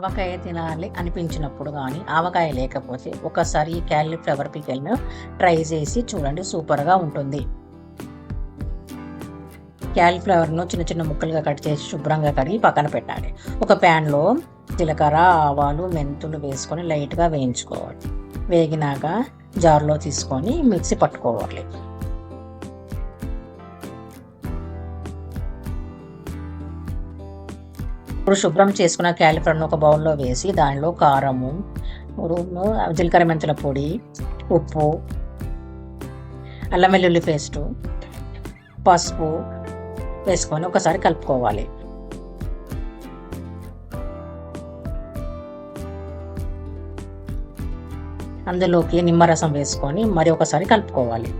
ఆవకాయ తినాలి అనిపించినప్పుడు కానీ ఆవకాయ లేకపోతే ఒకసారి ఈ క్యాలీఫ్లవర్ పికిల్ను ట్రై చేసి చూడండి, సూపర్గా ఉంటుంది. క్యాలీఫ్లవర్ను చిన్న చిన్న ముక్కలుగా కట్ చేసి శుభ్రంగా కడిగి పక్కన పెట్టాలి. ఒక ప్యాన్లో జీలకర్ర, ఆవాలు, మెంతులు వేసుకొని లైట్గా వేయించుకోవాలి. వేగినాక జార్లో తీసుకొని మిక్సీ పట్టుకోవాలి. ఇప్పుడు శుభ్రం చేసుకున్న క్యాలీఫ్లవర్ను ఒక బౌల్లో వేసి దానిలో కారము, జీలకర్ర మెంతుల పొడి, ఉప్పు, అల్లం వెల్లుల్లి పేస్టు, పసుపు వేసుకొని ఒకసారి కలుపుకోవాలి. అందులోకి నిమ్మరసం వేసుకొని మరి ఒకసారి కలుపుకోవాలి.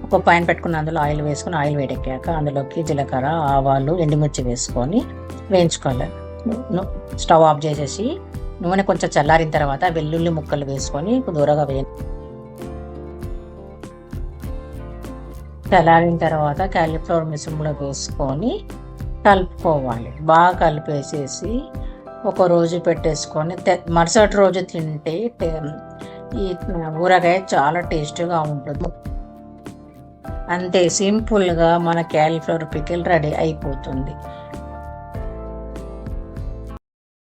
ఒక పాన్ పెట్టుకుని అందులో ఆయిల్ వేసుకొని ఆయిల్ వేడెక్కాక అందులోకి జీలకర్ర, ఆవాలు, ఎండుమిర్చి వేసుకొని వేయించుకోవాలి. స్టవ్ ఆఫ్ చేసేసి నూనె కొంచెం చల్లారిన తర్వాత వెల్లుల్లి ముక్కలు వేసుకొని దూరగా చల్లారిన తర్వాత క్యాలీఫ్లవర్ మిశ్రమంలో వేసుకొని కలుపుకోవాలి. బాగా కలిపేసేసి ఒక రోజు పెట్టేసుకొని మరుసటి రోజు తింటే ఈ ఊరగాయ చాలా టేస్టీగా ఉంటుంది. అంతే సింపుల్గా మన క్యాలీఫ్లవర్ పికిల్ రెడీ అయిపోతుంది.